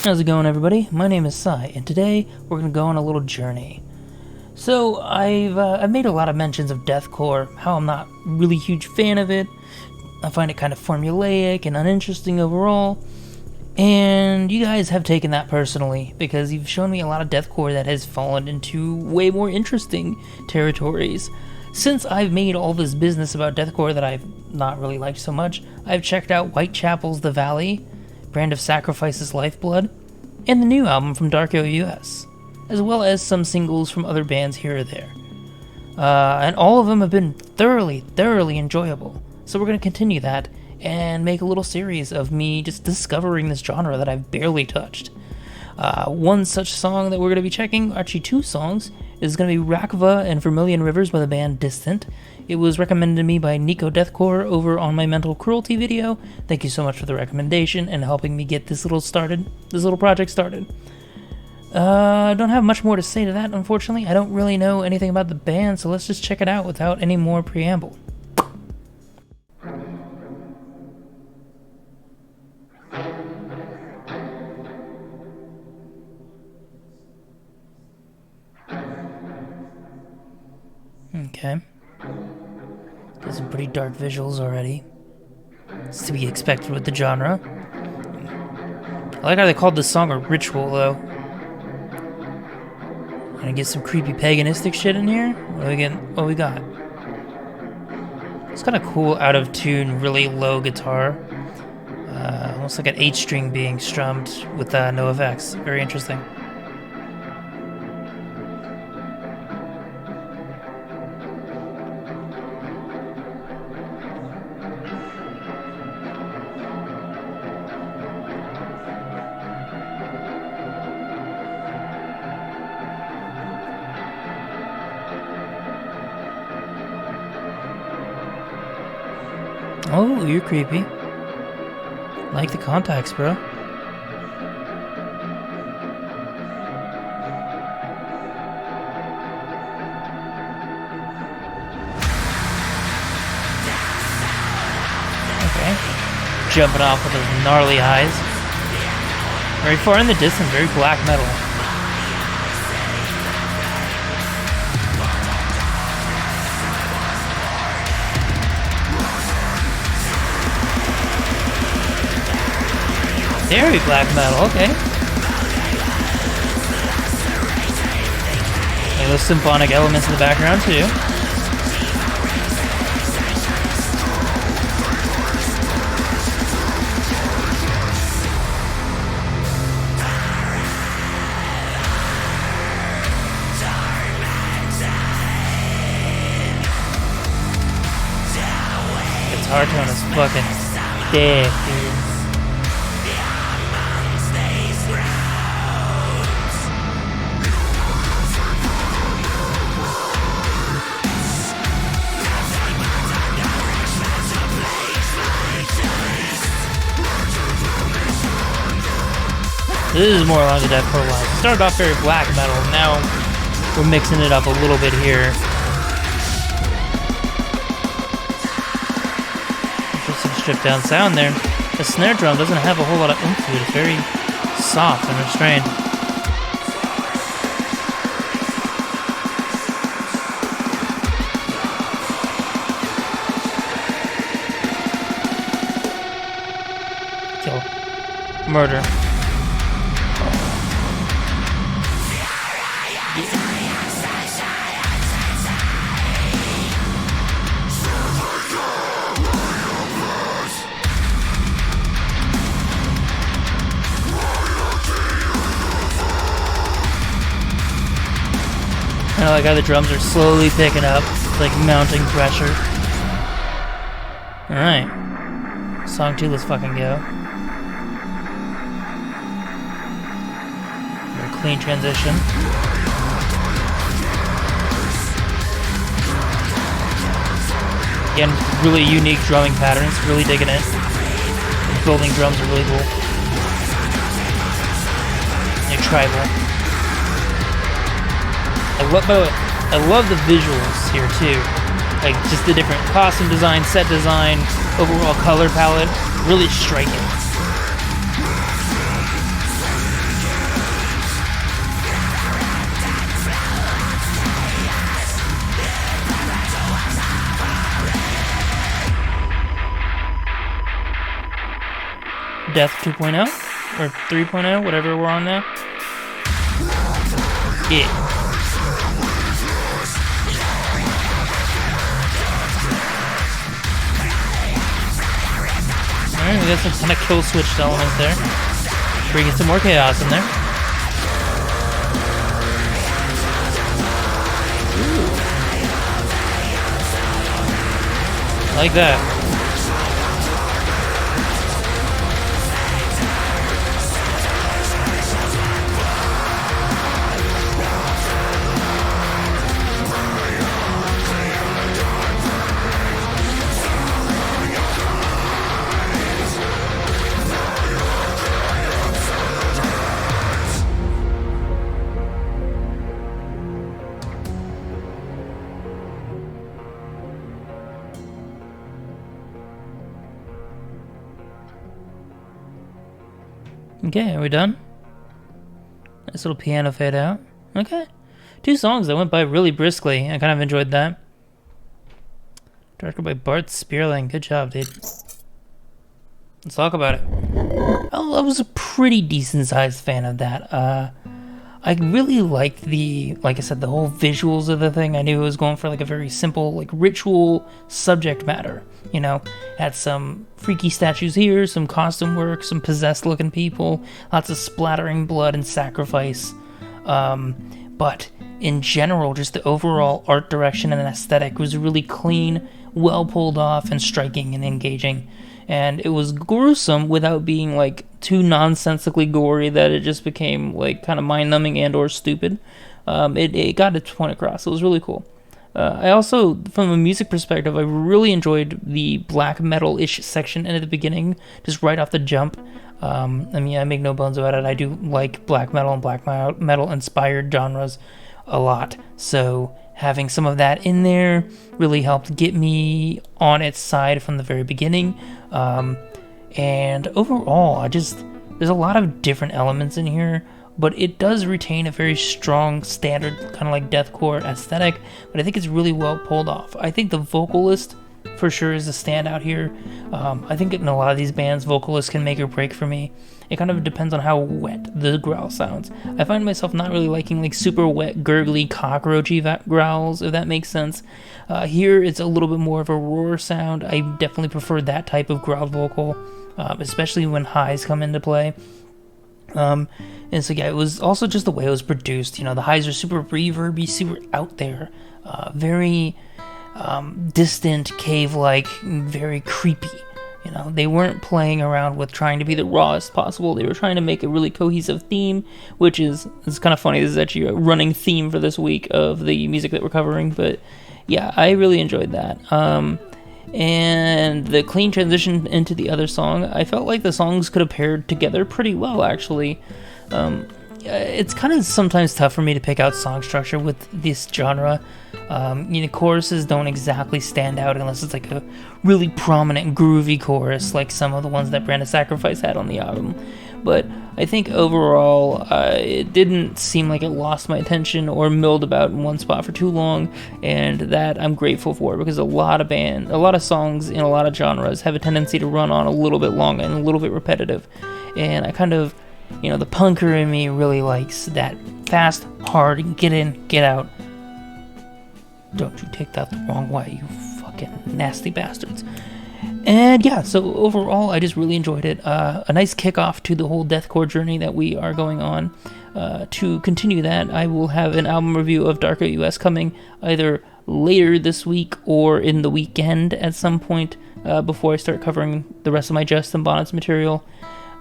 How's it going, everybody? My name is Sai, and today we're going to go on a little journey. So, I've made a lot of mentions of deathcore, how I'm not really a huge fan of it. I find it kind of formulaic and uninteresting overall. And you guys have taken that personally, because you've shown me a lot of deathcore that has fallen into way more interesting territories. Since I've made all this business about deathcore that I've not really liked so much, I've checked out Whitechapel's The Valley, Brand of Sacrifice's Lifeblood, and the new album from Darko US, as well as some singles from other bands here or there. And all of them have been thoroughly enjoyable. So we're going to continue that and make a little series of me just discovering this genre that I've barely touched. One such song that we're going to be checking, actually two songs, is going to be Rakva and Vermilion Rivers by the band Distant. It was recommended to me by Nico Deathcore over on my Mental Cruelty video. Thank you so much for the recommendation and helping me get this little project started. I don't have much more to say to that, unfortunately. I don't really know anything about the band, so let's just check it out without any more preamble. Okay. Got some pretty dark visuals already. It's to be expected with the genre. I like how they called this song a ritual, though. Gonna get some creepy paganistic shit in here? What we got? It's kind of cool, out of tune, really low guitar. Almost like an 8-string being strummed with no effects. Very interesting. Oh, you're creepy. Like the contacts, bro. Okay. Jumping off with those gnarly eyes. Very far in the distance, very black metal. Very black metal, okay. And those symphonic elements in the background too. Guitar tone is fucking thick, dude. This is more along the deathcore line. It started off very black metal, now we're mixing it up a little bit here. Interesting stripped down sound there. The snare drum doesn't have a whole lot of oomph to it. It's very soft and restrained. Kill. Murder. I like how the drums are slowly picking up, like mounting pressure. Alright. Song 2, let's fucking go. Very clean transition. Again, really unique drumming patterns, really digging it. The building drums are really cool. They're tribal. I love the visuals here too. Like just the different costume design, set design, overall color palette, really striking. Death 2.0 or 3.0, whatever we're on now. Yeah. Alright, we got some kind of kill switch elements there. Bringing some more chaos in there. Ooh. Like that. Okay, are we done? Nice little piano fade out. Okay. 2 songs that went by really briskly. I kind of enjoyed that. Directed by Bart Spearling. Good job, dude. Let's talk about it. I was a pretty decent sized fan of that. I really liked like I said, the whole visuals of the thing. I knew it was going for like a very simple, like ritual subject matter. You know, had some freaky statues here, some costume work, some possessed looking people, lots of splattering blood and sacrifice. But in general, just the overall art direction and aesthetic was really clean, well pulled off, and striking and engaging. And it was gruesome without being like too nonsensically gory that it just became like kind of mind-numbing and or stupid. It got its point across. It was really cool. I also, from a music perspective, I really enjoyed the black metal-ish section at the beginning, just right off the jump. I mean, I make no bones about it. I do like black metal and black metal-inspired genres a lot. So having some of that in there really helped get me on its side from the very beginning. And overall, there's a lot of different elements in here, but it does retain a very strong standard kind of like deathcore aesthetic, but I think it's really well pulled off. I think the vocalist for sure is a standout here. I think in a lot of these bands, vocalists can make or break for me. It kind of depends on how wet the growl sounds. I find myself not really liking like super wet, gurgly, cockroachy growls, if that makes sense. Here it's a little bit more of a roar sound. I definitely prefer that type of growled vocal, especially when highs come into play. And so yeah, it was also just the way it was produced. You know, the highs are super reverby, super out there, very distant, cave-like, very creepy. You know, they weren't playing around with trying to be the rawest possible. They were trying to make a really cohesive theme, which it's kind of funny. This is actually a running theme for this week of the music that we're covering. But yeah, I really enjoyed that. And the clean transition into the other song, I felt like the songs could have paired together pretty well, actually. It's kind of sometimes tough for me to pick out song structure with this genre. You know, choruses don't exactly stand out unless it's like a really prominent groovy chorus like some of the ones that Brand of Sacrifice had on the album. But I think overall, it didn't seem like it lost my attention or milled about in one spot for too long, and that I'm grateful for, because a lot of songs in a lot of genres have a tendency to run on a little bit long and a little bit repetitive. And I kind of, you know, the punker in me really likes that fast, hard, get in, get out. Don't you take that the wrong way, you fucking nasty bastards. And yeah, so overall, I just really enjoyed it. A nice kickoff to the whole deathcore journey that we are going on. To continue that, I will have an album review of Darker US coming either later this week or in the weekend at some point before I start covering the rest of my Justin Bonnet's material.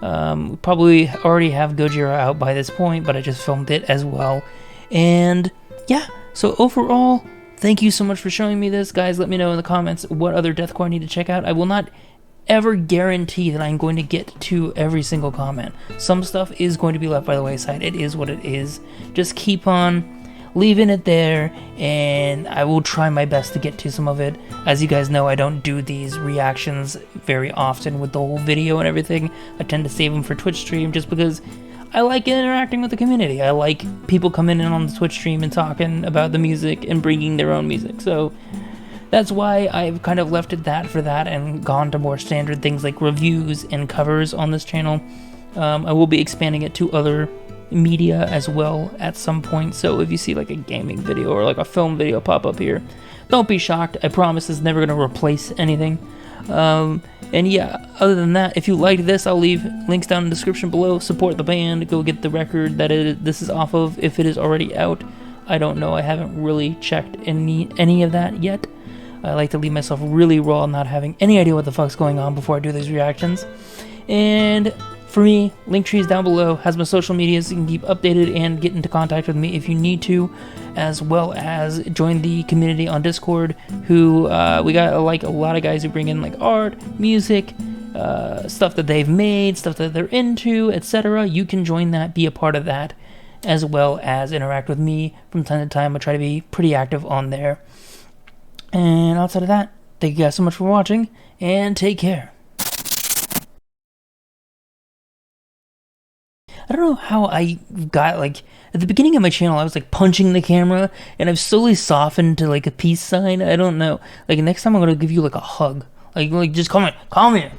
Probably already have Gojira out by this point, but I just filmed it as well. And yeah, so overall, thank you so much for showing me this, guys. Let me know in the comments what other deathcore I need to check out. I will not ever guarantee that I'm going to get to every single comment. Some stuff is going to be left by the wayside. It is what it is. Just keep on leaving it there, and I will try my best to get to some of it. As you guys know, I don't do these reactions very often with the whole video and everything. I tend to save them for Twitch stream just because I like interacting with the community. I like people coming in on the Twitch stream and talking about the music and bringing their own music. So that's why I've kind of left it that for that and gone to more standard things like reviews and covers on this channel. I will be expanding it to other media as well at some point, so if you see like a gaming video or like a film video pop up here, don't be shocked. I promise it's never going to replace anything. And yeah, other than that, if you like this, I'll leave links down in the description below. Support the band, go get the record that this is off of if it is already out. I don't know, I haven't really checked any of that yet. I like to leave myself really raw, not having any idea what the fuck's going on before I do these reactions. And for me, Linktree is down below, has my social medias, you can keep updated and get into contact with me if you need to, as well as join the community on Discord, who we got like a lot of guys who bring in like art, music, stuff that they've made, stuff that they're into, etc. You can join that, be a part of that, as well as interact with me from time to time. I try to be pretty active on there. And outside of that, thank you guys so much for watching, and take care. I don't know how I got, like, at the beginning of my channel, I was, like, punching the camera, and I've slowly softened to, like, a peace sign. I don't know. Like, next time I'm gonna give you, like, a hug. Like just come here.